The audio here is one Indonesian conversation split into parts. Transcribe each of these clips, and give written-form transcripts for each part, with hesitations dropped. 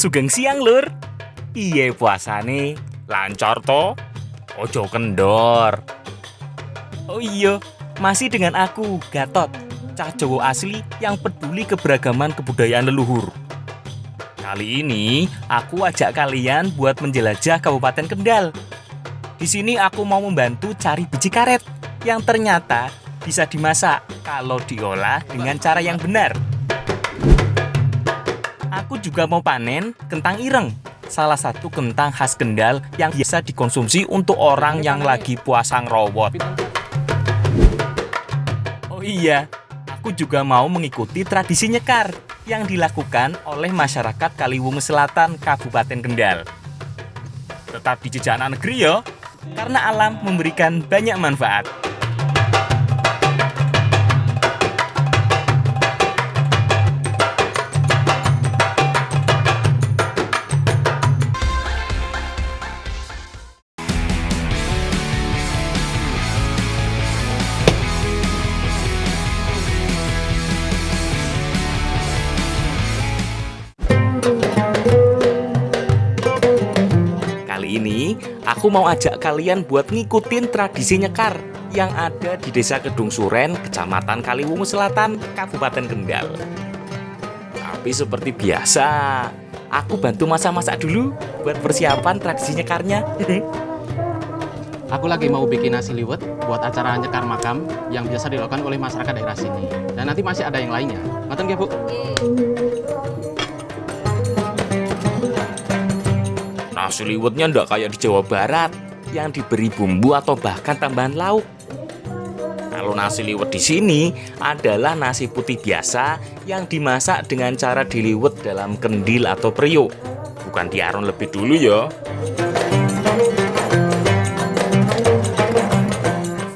Sugeng siang lur. Piye puasane? Lancar to? Ojo kendor. Oh iya, masih dengan aku, Gatot, cah Jawa asli yang peduli keberagaman kebudayaan leluhur. Kali ini aku ajak kalian buat menjelajah Kabupaten Kendal. Di sini aku mau membantu cari biji karet yang ternyata bisa dimasak kalau diolah dengan cara yang benar. Aku juga mau panen kentang ireng, salah satu kentang khas Kendal yang biasa dikonsumsi untuk orang yang lagi puasa ngerowot. Oh iya, aku juga mau mengikuti tradisi nyekar yang dilakukan oleh masyarakat Kaliwungu Selatan, Kabupaten Kendal. Tetap di jejak anak negeri ya, karena alam memberikan banyak manfaat. Kali ini, aku mau ajak kalian buat ngikutin tradisi nyekar yang ada di Desa Kedung Suren, Kecamatan Kaliwungu Selatan, Kabupaten Kendal. Tapi seperti biasa, aku bantu masak-masak dulu buat persiapan tradisi nyekarnya. Aku lagi mau bikin nasi liwet buat acara nyekar makam yang biasa dilakukan oleh masyarakat daerah sini. Dan nanti masih ada yang lainnya. Ngoten nggih, Bu? Nasi liwetnya ndak kayak di Jawa Barat yang diberi bumbu atau bahkan tambahan lauk. Kalau nasi liwet di sini adalah nasi putih biasa yang dimasak dengan cara diliwet dalam kendil atau periuk. Bukan diaron lebih dulu ya.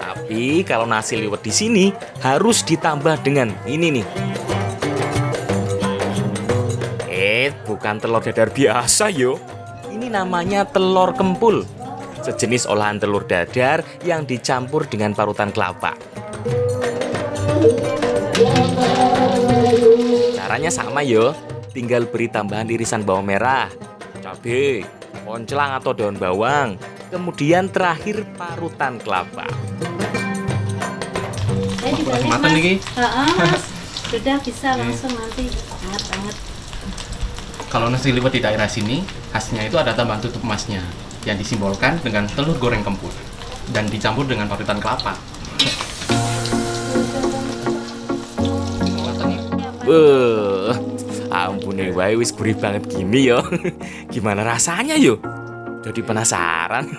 Tapi kalau nasi liwet di sini harus ditambah dengan ini nih. Bukan telur dadar biasa yo. Ini namanya telur kempul, sejenis olahan telur dadar yang dicampur dengan parutan kelapa. Caranya sama yo, tinggal beri tambahan irisan bawang merah, cabai, koncelang atau daun bawang, kemudian terakhir parutan kelapa. Saya juga lihat, Matang Mas. niki? Mas. Sudah bisa langsung nanti hangat-hangat. Kalau nasi liwet di daerah sini, khasnya itu ada tambahan tutup emasnya yang disimbolkan dengan telur goreng kempul dan dicampur dengan parutan kelapa. Ampune wae wis gurih banget gini yo. Gimana rasanya yo? Jadi penasaran.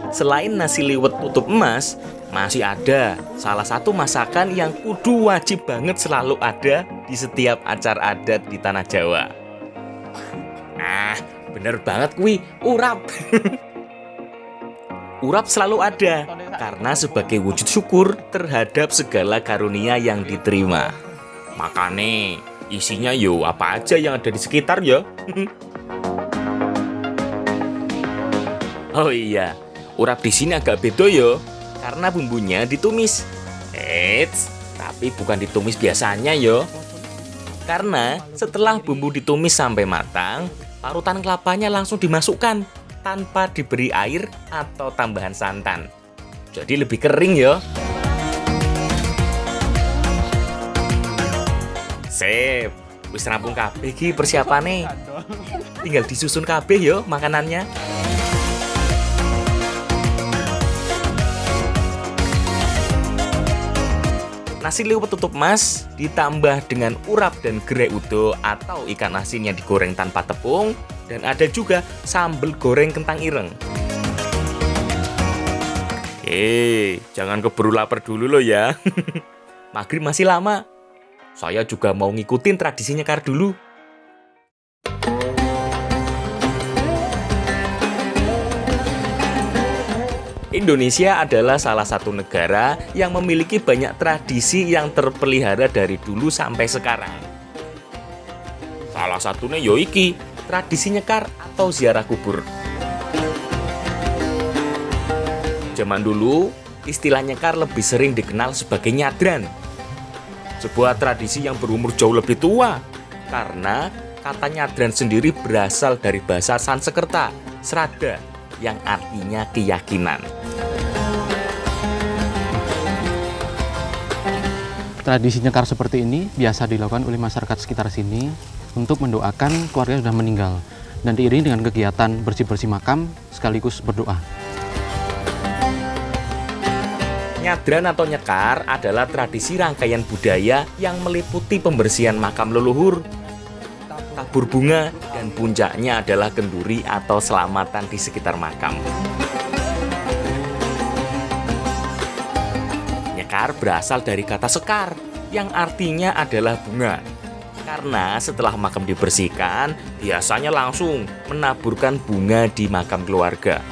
Selain nasi liwet tutup emas, masih ada salah satu masakan yang kudu wajib banget selalu ada di setiap acara adat di tanah Jawa. Nah, bener banget kuwi, urap. Urap selalu ada karena sebagai wujud syukur terhadap segala karunia yang diterima. Makane isinya yo apa aja yang ada di sekitar ya. Oh iya, urap di sini agak beda yo, karena bumbunya ditumis. Tapi bukan ditumis biasanya yo. Karena setelah bumbu ditumis sampai matang, parutan kelapanya langsung dimasukkan tanpa diberi air atau tambahan santan. Jadi lebih kering yo. Sip, wis rampung kabeh iki persiapane. Tinggal disusun kabeh yo makanannya. Nasi liwet tutup emas ditambah dengan urap dan gerai udo atau ikan asin yang digoreng tanpa tepung, dan ada juga sambal goreng kentang ireng. Jangan keburu lapar dulu loh ya. Maghrib masih lama. Saya juga mau ngikutin tradisi nyekar dulu. Indonesia adalah salah satu negara yang memiliki banyak tradisi yang terpelihara dari dulu sampai sekarang. Salah satunya yoiki, tradisi nyekar atau ziarah kubur. Zaman dulu, istilah nyekar lebih sering dikenal sebagai nyadran. sebuah tradisi yang berumur jauh lebih tua. Karena kata nyadran sendiri berasal dari bahasa Sanskerta, sraddha, yang artinya keyakinan. Tradisi nyekar seperti ini biasa dilakukan oleh masyarakat sekitar sini untuk mendoakan keluarga yang sudah meninggal dan diiringi dengan kegiatan bersih-bersih makam sekaligus berdoa. Nyadran atau nyekar adalah tradisi rangkaian budaya yang meliputi pembersihan makam leluhur, tabur bunga, dan puncaknya adalah kenduri atau selamatan di sekitar makam. Nyekar berasal dari kata sekar yang artinya adalah bunga. Karena setelah makam dibersihkan, biasanya langsung menaburkan bunga di makam keluarga.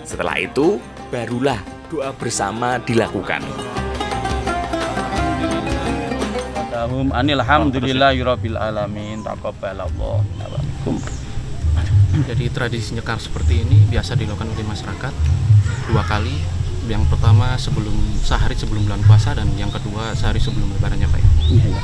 Setelah itu, barulah doa bersama dilakukan. Alhamdulillahirabbil alamin. Taqabbalallahu minna wa minkum. Jadi tradisi nyekar seperti ini biasa dilakukan oleh masyarakat 2 kali. Yang pertama sehari sebelum bulan puasa dan yang kedua sehari sebelum lebarannya Pak. Iya.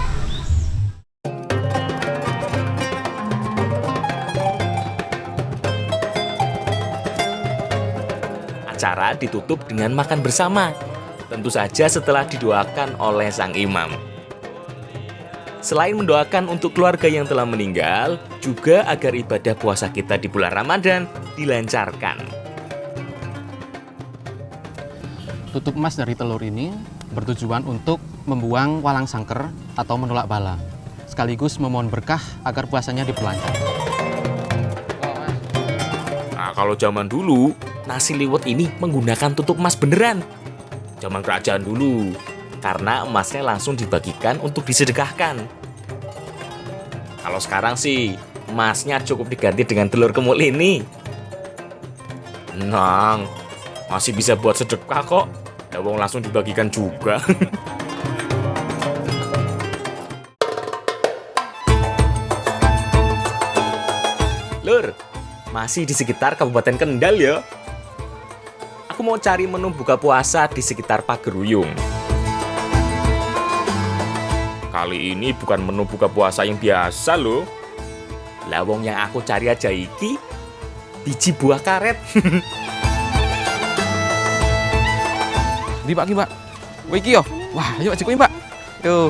Acara ditutup dengan makan bersama, tentu saja setelah didoakan oleh sang imam. Selain mendoakan untuk keluarga yang telah meninggal, juga agar ibadah puasa kita di bulan Ramadan dilancarkan. Tutup emas dari telur ini bertujuan untuk membuang walang sangker atau menolak bala, sekaligus memohon berkah agar puasanya diperlancar. Nah, kalau zaman dulu, nasi liwet ini menggunakan tutup emas beneran. Zaman kerajaan dulu, karena emasnya langsung dibagikan untuk disedekahkan. Kalau sekarang sih, emasnya cukup diganti dengan telur kemul ini. Nang, masih bisa buat sedekah kok. Ya wong langsung dibagikan juga. Lur, masih di sekitar Kabupaten Kendal ya. Aku mau cari menu buka puasa di sekitar Pageruyung. Kali ini bukan menu buka puasa yang biasa loh. Lawong yang aku cari aja iki biji buah karet. Di Pak, Mbak. Wih, iki yo. Wah, ayo Pak Mbak. Yo.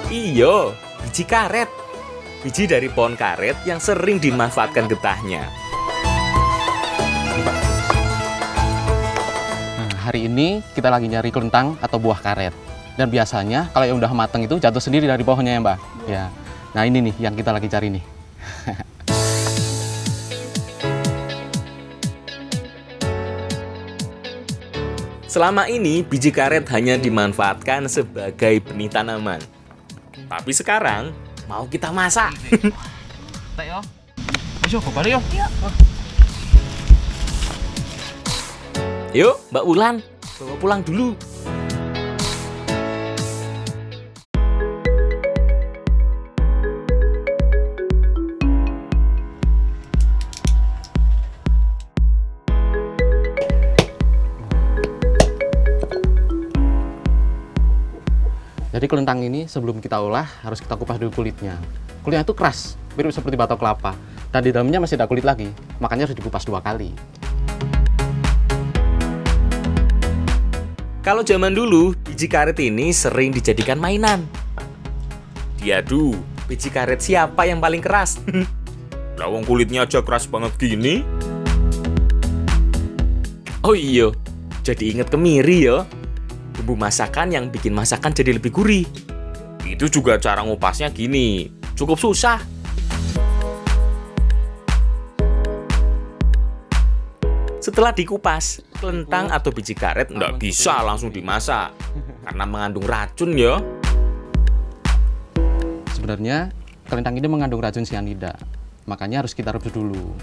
Iyo, biji karet. Biji dari pohon karet yang sering dimanfaatkan getahnya. Nah, hari ini kita lagi nyari kelentang atau buah karet. Dan biasanya kalau yang udah mateng itu jatuh sendiri dari pohonnya ya Mbak. Ya. Nah ini nih yang kita lagi cari nih. Selama ini biji karet hanya dimanfaatkan sebagai benih tanaman. Tapi sekarang mau kita masak. Tak yo. Ayo, kembali yo. Yuk, Mbak Wulan, bawa pulang dulu. Jadi kelentang ini sebelum kita olah harus kita kupas dulu kulitnya. Kulitnya itu keras, mirip seperti batok kelapa. Dan di dalamnya masih ada kulit lagi, makanya harus dikupas 2 kali. Kalau zaman dulu, biji karet ini sering dijadikan mainan. Diadu, biji karet siapa yang paling keras? Lawang kulitnya aja keras banget gini. Oh iya, jadi inget kemiri ya. Bumbu masakan yang bikin masakan jadi lebih gurih. Itu juga cara ngupasnya gini, cukup susah. Setelah dikupas, kelentang atau biji karet nggak bisa langsung dimasak karena mengandung racun ya. Sebenarnya kelentang ini mengandung racun sianida, makanya harus kita rebus dulu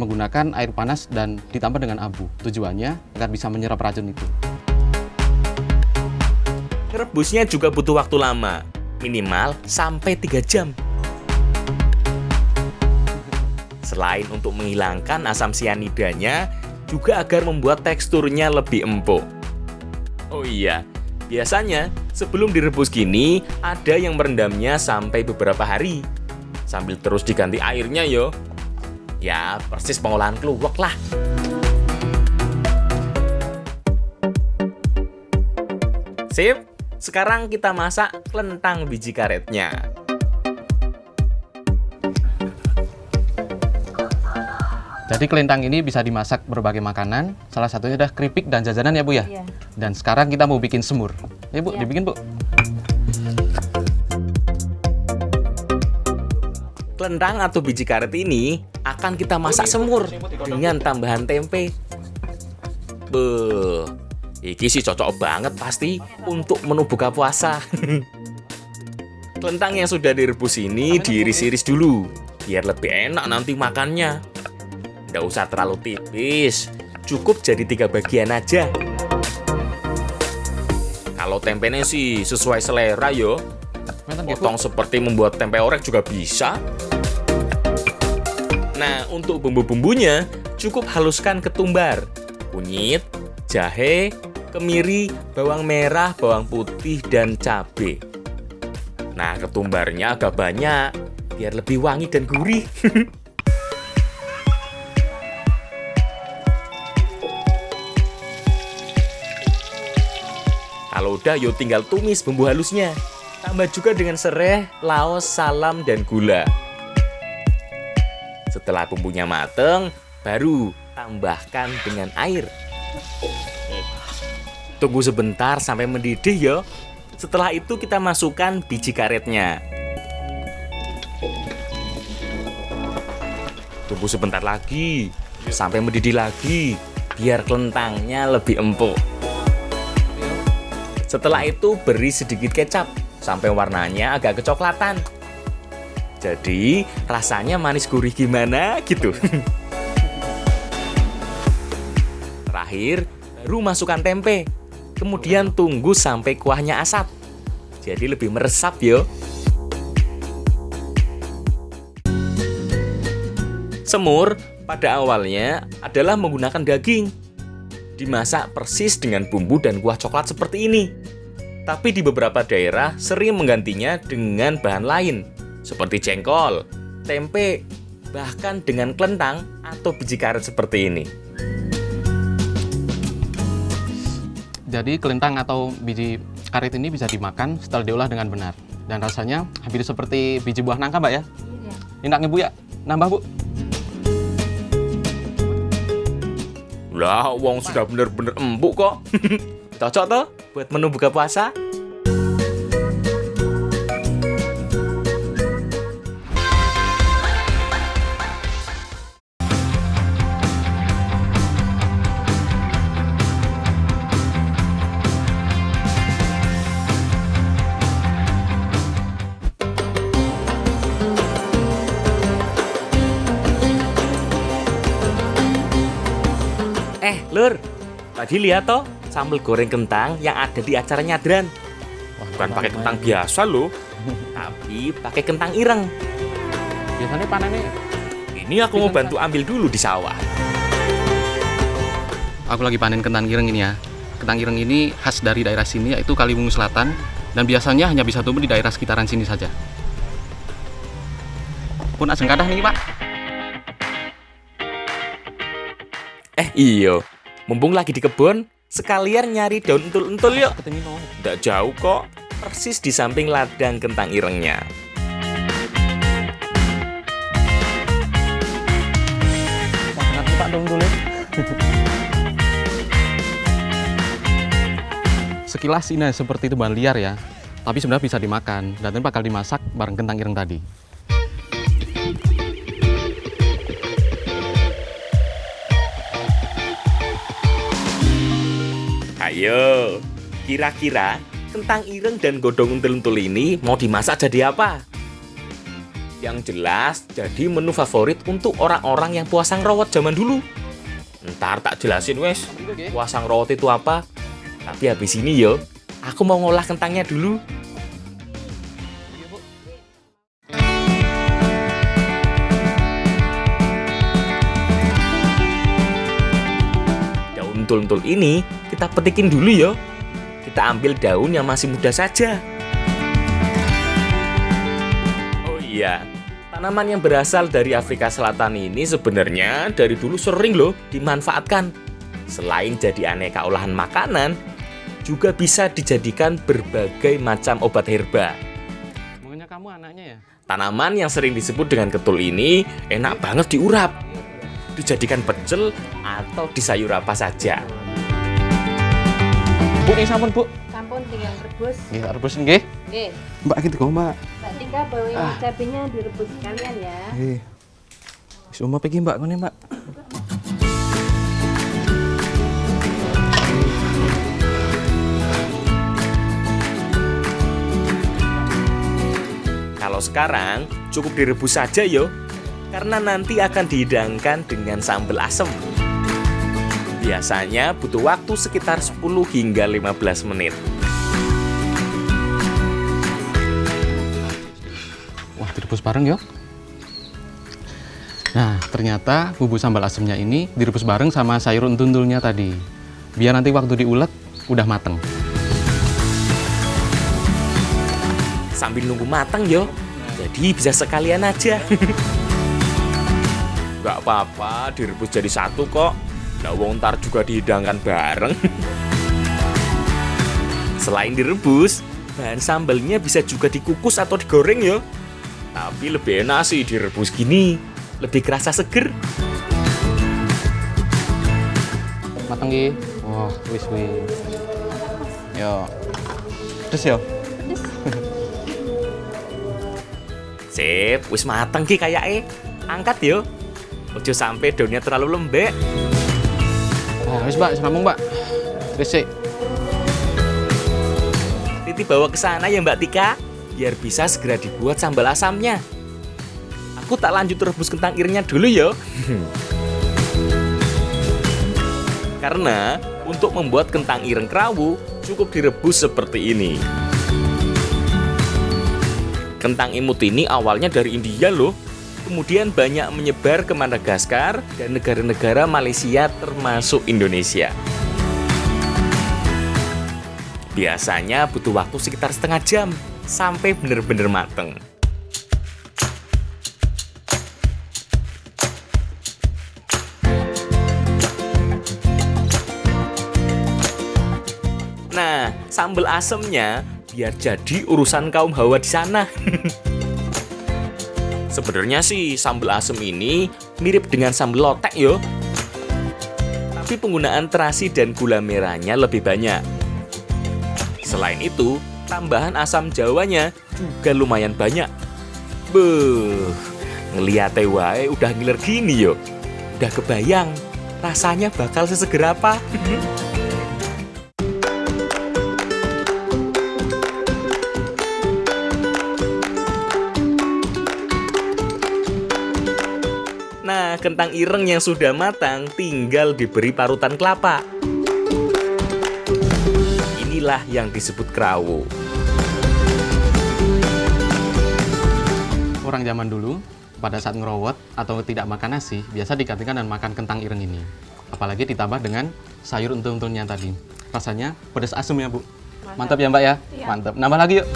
menggunakan air panas dan ditambah dengan abu. Tujuannya agar bisa menyerap racun itu. Rebusnya juga butuh waktu lama, minimal sampai 3 jam. Selain untuk menghilangkan asam sianidanya, juga agar membuat teksturnya lebih empuk. Oh iya, biasanya sebelum direbus gini, ada yang merendamnya sampai beberapa hari. Sambil terus diganti airnya yo. Ya, persis pengolahan kluwek lah. Sip, sekarang kita masak kelentang biji karetnya. Jadi kelentang ini bisa dimasak berbagai makanan, salah satunya adalah keripik dan jajanan ya Bu ya? Iya. Dan sekarang kita mau bikin semur. Ya Bu, Iya. dibikin Bu. Kelentang atau biji karet ini akan kita masak semur dengan tambahan tempe. Beuh, iki sih cocok banget pasti untuk menu buka puasa. Kelentang yang sudah direbus ini diiris-iris dulu, biar lebih enak nanti makannya. Nggak usah terlalu tipis, cukup jadi 3 bagian aja. Kalau tempenya sih sesuai selera yo. Potong seperti membuat tempe orek juga bisa. Nah, untuk bumbu-bumbunya cukup haluskan ketumbar, kunyit, jahe, kemiri, bawang merah, bawang putih, dan cabai. Nah, ketumbarnya agak banyak biar lebih wangi dan gurih. Kalau udah, yuk tinggal tumis bumbu halusnya. Tambah juga dengan serai, laos, salam, dan gula. Setelah bumbunya mateng, baru tambahkan dengan air. Tunggu sebentar sampai mendidih ya. Setelah itu kita masukkan biji karetnya. Tunggu sebentar lagi, sampai mendidih lagi, biar kelentangnya lebih empuk. Setelah itu beri sedikit kecap, sampai warnanya agak kecoklatan. Jadi rasanya manis gurih gimana gitu. Terakhir, baru masukkan tempe. Kemudian tunggu sampai kuahnya asap. Jadi lebih meresap yo. Semur pada awalnya adalah menggunakan daging. Dimasak persis dengan bumbu dan kuah coklat seperti ini. Tapi di beberapa daerah sering menggantinya dengan bahan lain, seperti jengkol, tempe, bahkan dengan kelentang atau biji karet seperti ini. Jadi kelentang atau biji karet ini bisa dimakan setelah diolah dengan benar. Dan rasanya hampir seperti biji buah nangka, Mbak ya? Iya. Enaknya Bu ya? Nambah Bu? Lah, wong sudah bener-bener empuk kok. Cocok toh buat menu buka puasa? Lur, tadi lihat toh sambal goreng kentang yang ada di acara nyadran. Bukan pakai kentang biasa loh, tapi pakai kentang ireng. Biasanya panennya. Ini aku mau bantu ambil dulu di sawah. Aku lagi panen kentang ireng ini ya. Kentang ireng ini khas dari daerah sini, yaitu Kaliwungu Selatan. Dan biasanya hanya bisa tumbuh di daerah sekitaran sini saja. Pun ajeng kadah nih Pak. Iyo, mumpung lagi di kebun, sekalian nyari daun entul-entul yuk. Nggak jauh kok, persis di samping ladang kentang irengnya. Pak daun-daunnya. Sekilas ini seperti tumbuhan liar ya, tapi sebenarnya bisa dimakan dan nanti bakal dimasak bareng kentang ireng tadi. Ayo, kira-kira kentang ireng dan godong untul-untul ini mau dimasak jadi apa? Yang jelas jadi menu favorit untuk orang-orang yang puasa ngerowot zaman dulu. Ntar tak jelasin wes, puasa ngerowot itu apa. Tapi habis ini yo, aku mau ngolah kentangnya dulu. untul ini kita petikin dulu ya. Kita ambil daun yang masih muda saja. Oh iya, tanaman yang berasal dari Afrika Selatan ini sebenarnya dari dulu sering loh dimanfaatkan. Selain jadi aneka olahan makanan, juga bisa dijadikan berbagai macam obat herba. Maunya kamu anaknya ya? Tanaman yang sering disebut dengan ketul ini enak banget diurap, dijadikan pecel atau di sayur apa saja. Bu, ini sampun Bu. Sampun tinggal rebus. Nggih, tak rebus nggih. Nggih. Mbak gitu kok, Mbak. Mbak Tika bawain cabenya direbus sekalian ya. Nggih. Wis umap iki, Mbak, ngene, Mbak. Kalau sekarang cukup direbus saja yo, karena nanti akan dihidangkan dengan sambal asem. Biasanya butuh waktu sekitar 10 hingga 15 menit. Wah, direbus bareng ya. Nah, ternyata bumbu sambal asemnya ini direbus bareng sama sayur untundulnya tadi. Biar nanti waktu diulek udah mateng. Sambil nunggu matang yo, jadi bisa sekalian aja. Gak apa-apa, direbus jadi satu kok. Nah, wong ntar juga dihidangkan bareng. Selain direbus, bahan sambalnya bisa juga dikukus atau digoreng yo. Tapi lebih enak sih direbus gini, lebih kerasa seger. Mateng ki. Wah, wis. Yo. Terus yo. Sip, wis mateng ki kayake. Angkat yo. Ojo sampai daunnya terlalu lembek. Nah, wis Mbak, rampung Mbak. Terus sik. Titi bawa ke sana ya Mbak Tika, biar bisa segera dibuat sambal asamnya. Aku tak lanjut rebus kentang irengnya dulu yo. Karena untuk membuat kentang ireng krawu cukup direbus seperti ini. Kentang imut ini awalnya dari India loh. Kemudian banyak menyebar ke Madagaskar dan negara-negara Malaysia termasuk Indonesia. Biasanya butuh waktu sekitar setengah jam sampai benar-benar mateng. Nah, sambal asemnya biar jadi urusan kaum Hawa di sana. Sebenarnya sih sambal asem ini mirip dengan sambal lotek yo. Tapi penggunaan terasi dan gula merahnya lebih banyak. Selain itu, tambahan asam jawanya juga lumayan banyak. Beuh, ngeliate wae udah ngiler gini yo. Udah kebayang rasanya bakal seseger apa. Nah, kentang ireng yang sudah matang tinggal diberi parutan kelapa. Inilah yang disebut krawu. Orang zaman dulu pada saat ngerowot atau tidak makan nasi biasa digantikan dan makan kentang ireng ini. Apalagi ditambah dengan sayur untul-untulnya tadi. Rasanya pedas asem ya Bu. Mantap ya Mbak ya. Mantap. Nambah lagi yuk.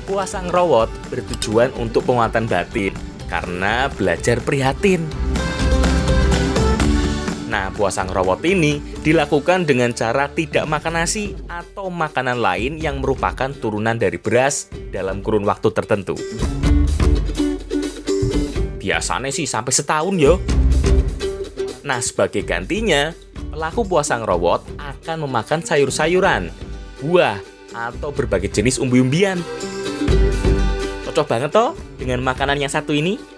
Puasa ngerowot bertujuan untuk penguatan batin karena belajar prihatin. Nah, puasa ngerowot ini dilakukan dengan cara tidak makan nasi atau makanan lain yang merupakan turunan dari beras dalam kurun waktu tertentu. Biasanya sih sampai setahun yo. Nah, sebagai gantinya, pelaku puasa ngerowot akan memakan sayur-sayuran, buah, atau berbagai jenis umbi-umbian. Cocok banget toh dengan makanan yang satu ini.